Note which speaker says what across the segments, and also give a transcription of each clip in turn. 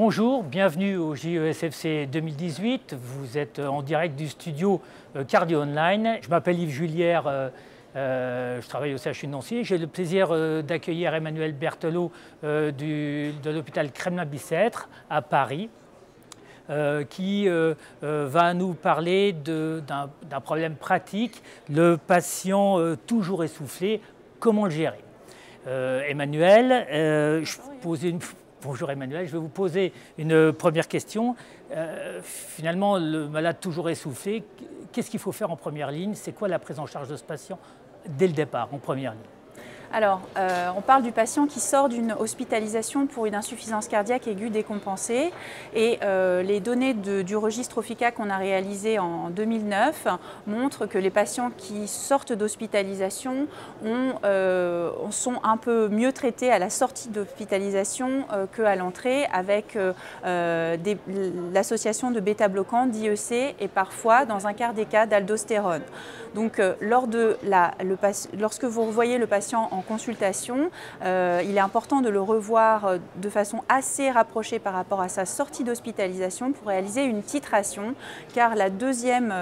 Speaker 1: Bonjour, bienvenue au JESFC 2018. Vous êtes en direct du studio Cardio Online. Je m'appelle Yves Julière, je travaille au CHU de Nancy. J'ai le plaisir d'accueillir Emmanuel Berthelot de l'hôpital Kremlin-Bicêtre à Paris, qui va nous parler d'un problème pratique, le patient toujours essoufflé, comment le gérer. Bonjour Emmanuel, je vais vous poser une première question. Finalement, le malade toujours essoufflé, qu'est-ce qu'il faut faire en première ligne? C'est quoi la prise en charge de ce patient dès le départ, en première ligne?
Speaker 2: Alors, on parle du patient qui sort d'une hospitalisation pour une insuffisance cardiaque aiguë décompensée et les données du registre OFICA qu'on a réalisé en 2009 montrent que les patients qui sortent d'hospitalisation sont un peu mieux traités à la sortie d'hospitalisation qu'à l'entrée avec l'association de bêta-bloquants, d'IEC et parfois, dans un quart des cas, d'aldostérone. Donc, lorsque vous revoyez le patient en consultation, il est important de le revoir de façon assez rapprochée par rapport à sa sortie d'hospitalisation pour réaliser une titration, car la deuxième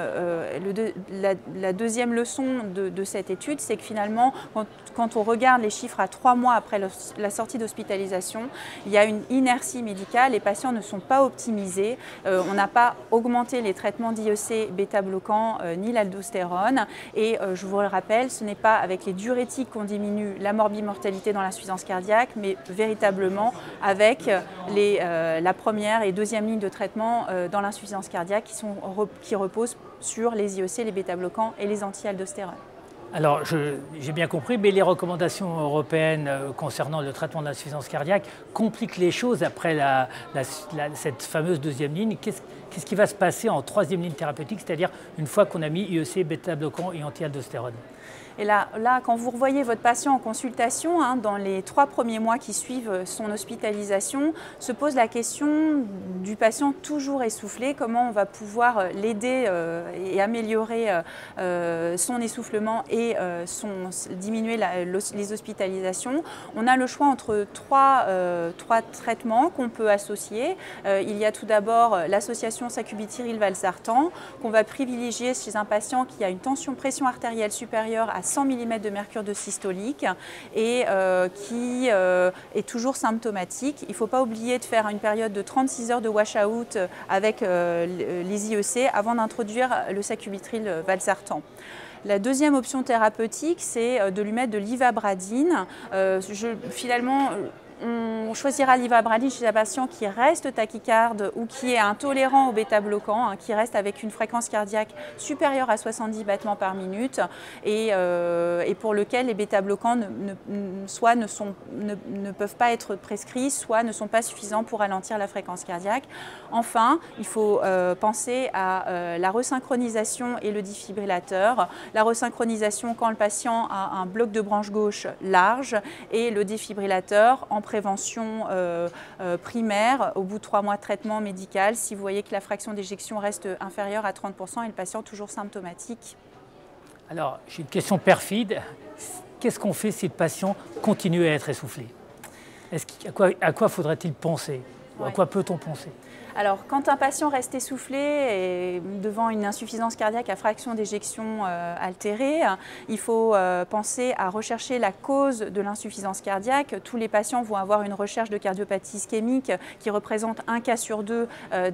Speaker 2: leçon de cette étude, c'est que finalement, quand on regarde les chiffres à 3 mois après la sortie d'hospitalisation, il y a une inertie médicale, les patients ne sont pas optimisés, on n'a pas augmenté les traitements d'IEC bêta-bloquants ni l'aldostérone, et je vous le rappelle, ce n'est pas avec les diurétiques qu'on diminue la morbimortalité dans l'insuffisance cardiaque, mais véritablement avec la première et deuxième ligne de traitement dans l'insuffisance cardiaque qui reposent sur les IEC, les bêta-bloquants et les anti-aldostérone.
Speaker 1: Alors, j'ai bien compris, mais les recommandations européennes concernant le traitement de l'insuffisance cardiaque compliquent les choses après cette fameuse deuxième ligne. Qu'est-ce qui va se passer en troisième ligne thérapeutique, c'est-à-dire une fois qu'on a mis IEC, bêta-bloquants et anti-aldostérone?
Speaker 2: Et là, quand vous revoyez votre patient en consultation, dans les 3 premiers mois qui suivent son hospitalisation, se pose la question du patient toujours essoufflé, comment on va pouvoir l'aider et améliorer son essoufflement et diminuer les hospitalisations. On a le choix entre trois traitements qu'on peut associer. Il y a tout d'abord l'association sacubitril/valsartan qu'on va privilégier chez un patient qui a une pression artérielle supérieure à 100 mm de mercure de systolique et qui est toujours symptomatique. Il ne faut pas oublier de faire une période de 36 heures de wash-out avec les IEC avant d'introduire le sacubitril/valsartan. La deuxième option thérapeutique, c'est de lui mettre de l'ivabradine. Finalement, on choisira l'ivabradine chez un patient qui reste tachycarde ou qui est intolérant aux bêta-bloquants, qui reste avec une fréquence cardiaque supérieure à 70 battements par minute et pour lequel les bêta-bloquants ne peuvent pas être prescrits, soit ne sont pas suffisants pour ralentir la fréquence cardiaque. Enfin, il faut penser à la resynchronisation et le défibrillateur. La resynchronisation quand le patient a un bloc de branche gauche large et le défibrillateur en prévention primaire au bout de 3 mois de traitement médical si vous voyez que la fraction d'éjection reste inférieure à 30% et le patient toujours symptomatique.
Speaker 1: Alors, j'ai une question perfide. Qu'est-ce qu'on fait si le patient continue à être essoufflé? À quoi faudrait-il penser? À quoi peut-on penser?
Speaker 2: Alors, quand un patient reste essoufflé et devant une insuffisance cardiaque à fraction d'éjection altérée, il faut penser à rechercher la cause de l'insuffisance cardiaque. Tous les patients vont avoir une recherche de cardiopathie ischémique qui représente 1 cas sur 2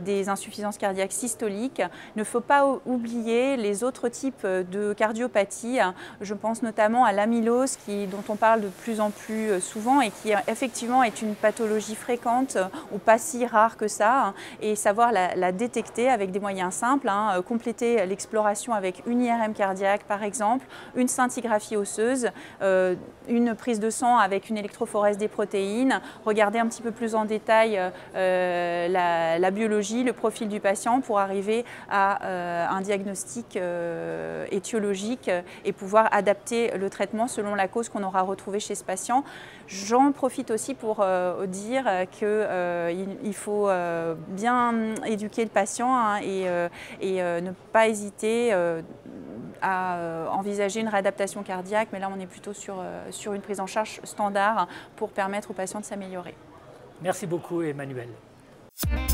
Speaker 2: des insuffisances cardiaques systoliques. Il ne faut pas oublier les autres types de cardiopathie. Je pense notamment à l'amylose dont on parle de plus en plus souvent et qui effectivement est une pathologie fréquente ou pas si rare que ça. Et savoir la détecter avec des moyens simples, compléter l'exploration avec une IRM cardiaque par exemple, une scintigraphie osseuse, une prise de sang avec une électrophorèse des protéines, regarder un petit peu plus en détail la biologie, le profil du patient pour arriver à un diagnostic étiologique et pouvoir adapter le traitement selon la cause qu'on aura retrouvée chez ce patient. J'en profite aussi pour dire qu'il faut bien éduquer le patient et ne pas hésiter à envisager une réadaptation cardiaque, mais là on est plutôt sur une prise en charge standard pour permettre au patient de s'améliorer.
Speaker 1: Merci beaucoup Emmanuel.
Speaker 2: Merci.